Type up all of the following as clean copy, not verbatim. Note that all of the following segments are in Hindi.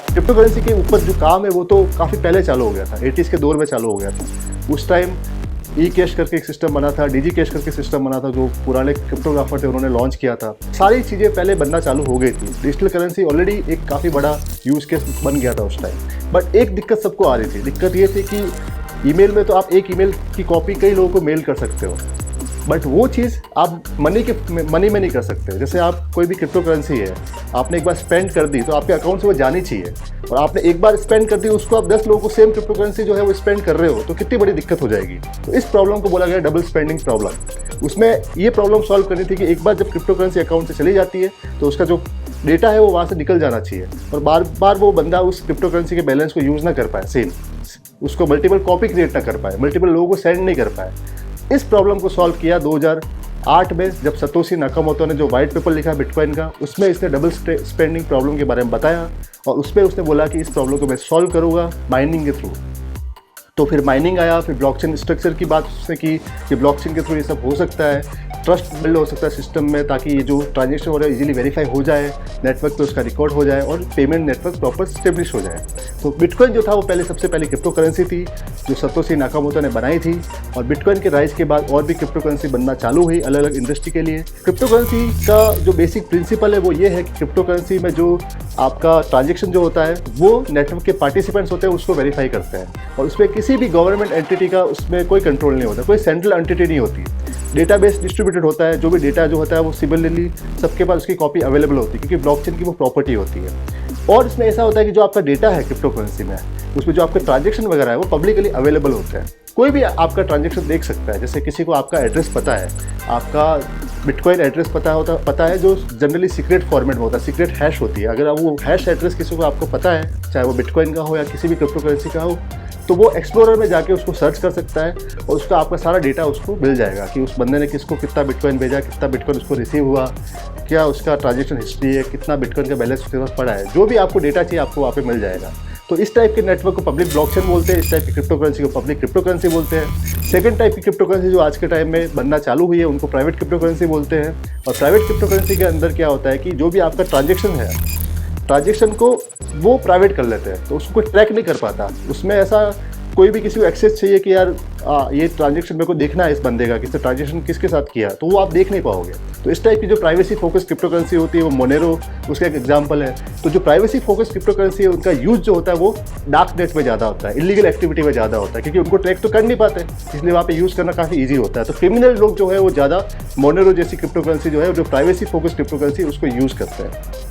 क्रिप्टो करेंसी के ऊपर जो काम है वो तो काफ़ी पहले चालू हो गया था, 80s के दौर में चालू हो गया था। उस टाइम ई कैश करके एक सिस्टम बना था, डिजी कैश करके सिस्टम बना था, जो पुराने क्रिप्टोग्राफर थे उन्होंने लॉन्च किया था। सारी चीज़ें पहले बनना चालू हो गई थी। डिजिटल करेंसी ऑलरेडी एक काफ़ी बड़ा यूज़ केस बन गया था उस टाइम। बट एक दिक्कत सबको आ रही थी। दिक्कत ये थी कि ईमेल में तो आप एक ईमेल की कॉपी कई लोगों को मेल कर सकते हो, बट वो चीज़ आप मनी में नहीं कर सकते। जैसे आप कोई भी क्रिप्टो करेंसी है, आपने एक बार स्पेंड कर दी तो आपके अकाउंट से वो जानी चाहिए, और आपने एक बार स्पेंड कर दी उसको आप 10 लोगों को सेम क्रिप्टो करेंसी जो है वो स्पेंड कर रहे हो, तो कितनी बड़ी दिक्कत हो जाएगी। तो इस प्रॉब्लम को बोला गया डबल स्पेंडिंग प्रॉब्लम। उसमें ये प्रॉब्लम सॉल्व करनी थी कि एक बार जब क्रिप्टो करेंसी अकाउंट से चली जाती है तो उसका जो डेटा है वो वहाँ से निकल जाना चाहिए, और बार बार वो बंदा उस क्रिप्टो करेंसी के बैलेंस को यूज़ ना कर पाए, सेम उसको मल्टीपल कॉपी क्रिएट ना कर पाए, मल्टीपल लोगों को सेंड नहीं कर पाए। इस प्रॉब्लम को सॉल्व किया 2008 में, जब सतोशी नाकामोटो ने जो वाइट पेपर लिखा बिटकॉइन का, उसमें इसने डबल स्पेंडिंग प्रॉब्लम के बारे में बताया, और उसमें उसने बोला कि इस प्रॉब्लम को मैं सॉल्व करूँगा माइनिंग के थ्रू। तो फिर माइनिंग आया, फिर ब्लॉकचेन स्ट्रक्चर की बात उसने की कि ब्लॉकचेन के थ्रू ये सब हो सकता है, ट्रस्ट बिल्ड हो सकता है सिस्टम में, ताकि ये जो ट्रांजेक्शन हो रहा है इजीली वेरीफाई हो जाए, नेटवर्क पे उसका रिकॉर्ड हो जाए और पेमेंट नेटवर्क प्रॉपर स्टेब्लिश हो जाए। तो बिटकॉइन जो था वो सबसे पहले क्रिप्टो करेंसी थी जो सतोशी नाकामोटो ने बनाई थी, और बिटकॉइन के राइज के बाद और भी क्रिप्टो करेंसी बनना चालू हुई अलग अलग इंडस्ट्री के लिए। क्रिप्टो करेंसी का जो बेसिक प्रिंसिपल है वो ये है कि क्रिप्टो करेंसी में जो आपका ट्रांजेक्शन जो होता है वो नेटवर्क के पार्टिसिपेंट्स होते हैं उसको वेरीफाई करते हैं, और उसमें किसी भी गवर्नमेंट एंटिटी का उसमें कोई कंट्रोल नहीं होता, कोई सेंट्रल एंटिटी नहीं होती। डेटाबेस डिस्ट्रीब्यूटेड होता है, जो भी डेटा जो होता है वो सिमिलरली सबके पास उसकी कॉपी अवेलेबल होती है, क्योंकि ब्लॉकचेन की वो प्रॉपर्टी होती है। और इसमें ऐसा होता है कि जो आपका डेटा है क्रिप्टो करेंसी में, उसमें जो आपके ट्रांजेक्शन वगैरह है वो पब्लिकली अवेलेबल होते हैं, कोई भी आपका ट्रांजेक्शन देख सकता है। जैसे किसी को आपका एड्रेस पता है, आपका बिटकॉइन एड्रेस पता है जो जनरली सीक्रेट फॉर्मेट में होता है, सीक्रेट हैश होती है। अगर वो हैश एड्रेस किसी को आपको पता है, चाहे वो बिटकॉइन का हो या किसी भी क्रिप्टो करेंसी का हो, तो वो एक्सप्लोरर में जाके उसको सर्च कर सकता है, और उसका आपका सारा डेटा उसको मिल जाएगा कि उस बंदे ने किसको कितना बिटकॉइन भेजा, कितना बिटकॉइन उसको रिसीव हुआ, क्या उसका ट्रांजेक्शन हिस्ट्री है, कितना बिटकॉइन का बैलेंस उसके पास पड़ा है, जो भी आपको डेटा चाहिए आपको वहाँ पे मिल जाएगा। तो इस टाइप के नेटवर्क को पब्लिक ब्लॉकचेन बोलते हैं, इस टाइप की क्रिप्टो करेंसी को पब्लिक क्रिप्टो करेंसी बोलते हैं। सेकंड टाइप की क्रिप्टो करेंसी जो आज के टाइम में बनना चालू हुई है उनको प्राइवेट क्रिप्टो करेंसी बोलते हैं। और प्राइवेट क्रिप्टो करेंसी के अंदर क्या होता है कि जो भी आपका ट्रांजेक्शन है, ट्रांजेक्शन को वो प्राइवेट कर लेते हैं, तो उसको कोई ट्रैक नहीं कर पाता। उसमें ऐसा कोई भी किसी को एक्सेस चाहिए कि यार ये ट्रांजेक्शन मेरे को देखना है इस बंदे का, किसने ट्रांजेक्शन किसके साथ किया, तो वो आप देख नहीं पाओगे। तो इस टाइप की जो प्राइवेसी फोकस क्रिप्टो करेंसी होती है वो मोनेरो उसका एक एग्जांपल है। तो जो प्राइवेसी फोकस क्रिप्टो करेंसी है उनका यूज जो होता है वो डार्क नेट में ज़्यादा होता है, इलीगल एक्टिविटी में ज़्यादा होता है, क्योंकि उनको ट्रैक तो कर नहीं पाते, इसलिए वहाँ पे यूज़ करना काफ़ी ईजी होता है। तो क्रिमिनल लोग जो है वो ज़्यादा मोनेरो जैसी क्रिप्टो करेंसी जो है, जो प्राइवेसी फोकस क्रिप्टो करेंसी उसको यूज़ करते हैं।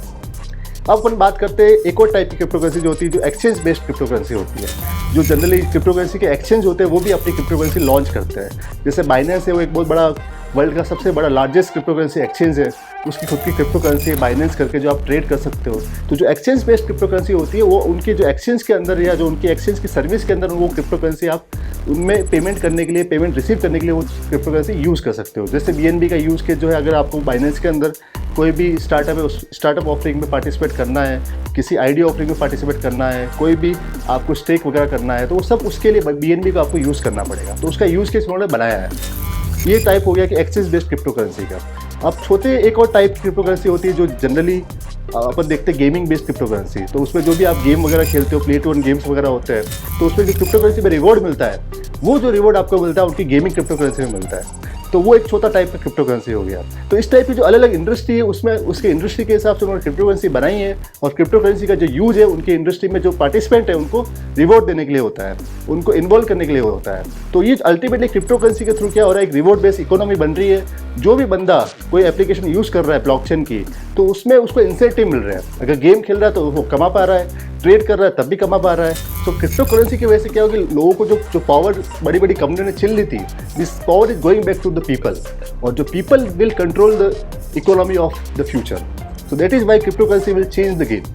अब अपन बात करते हैं एक और टाइप की क्रिप्टो करेंसी जो होती है, जो एक्सचेंज बेस्ड क्रिप्टो करेंसी होती है। जो जनरली क्रिप्टो करेंसी के एक्सचेंज होते हैं वो भी अपनी क्रिप्टो करेंसी लॉन्च करते हैं। जैसे बाइनेंस है, वो एक बहुत बड़ा वर्ल्ड का सबसे बड़ा लार्जेस्ट क्रिप्टो करेंसी एक्सचेंज है, उसकी खुद की क्रिप्टो करेंसी है बाइनेंस करके, जो आप ट्रेड कर सकते हो। तो जो एक्सचेंज बेस्ड क्रिप्टो करेंसी होती है वो उनके जो एक्सचेंज के अंदर या जो उनकी एक्सचेंज की सर्विस के अंदर वो क्रिप्टो करेंसी आप उनमें पेमेंट करने के लिए, पेमेंट रिसीव करने के लिए वो क्रिप्टो करेंसी यूज़ कर सकते हो। जैसे BNB का यूज़ केस जो है, अगर आपको बाइनेंस के अंदर कोई भी स्टार्टअप है, उस स्टार्टअप ऑफरिंग में पार्टिसिपेट करना है, किसी आईडी ऑफरिंग में पार्टिसिपेट करना है, कोई भी आपको स्टेक वगैरह करना है, तो वो सब उसके लिए BNB को आपको यूज़ करना पड़ेगा। तो उसका यूज़ केस उन्होंने बनाया है। ये टाइप हो गया कि एक्सचेंज बेस्ड क्रिप्टो करेंसी का। अब छोटे एक और टाइप की क्रिप्टो करेंसी होती है जो जनरली अपन देखते हैं गेमिंग बेस्ड क्रिप्टो करेंसी। तो उसमें जो भी आप गेम वगैरह खेलते हो, प्ले टू अर्न गेम्स वगैरह होते हैं, तो उसमें जो क्रिप्टो करेंसी में रिवॉर्ड मिलता है, वो जो रिवॉर्ड आपको मिलता है उनकी गेमिंग क्रिप्टो करेंसी में मिलता है। तो वो एक छोटा टाइप का क्रिप्टो करेंसी हो गया। तो इस टाइप की जो अलग अलग इंडस्ट्री है उसमें उसके इंडस्ट्री के हिसाब से उन्होंने क्रिप्टो करेंसी बनाई है, और क्रिप्टो करेंसी का जो यूज है उनकी इंडस्ट्री में जो पार्टिसिपेंट है उनको रिवॉर्ड देने के लिए होता है, उनको इन्वॉल्व करने के लिए होता है। तो ये अल्टीमेटली क्रिप्टो करेंसी के थ्रू क्या हो रहा है, एक रिवॉर्ड बेस्ड इकोनॉमी बन रही है। जो भी बंदा कोई एप्लीकेशन यूज़ कर रहा है ब्लॉकचेन की, तो उसमें उसको इंसेंटिव मिल रहा है। अगर गेम खेल रहा है तो वो कमा पा रहा है, ट्रेड कर रहा है तब भी कमा पा रहा है। तो क्रिप्टो करेंसी की वजह से क्या होगा, लोगों को जो पावर बड़ी बड़ी कंपनी ने छीन ली थी, this power is going back to the people, और जो people will control the economy of the future. So that is why cryptocurrency will change the game.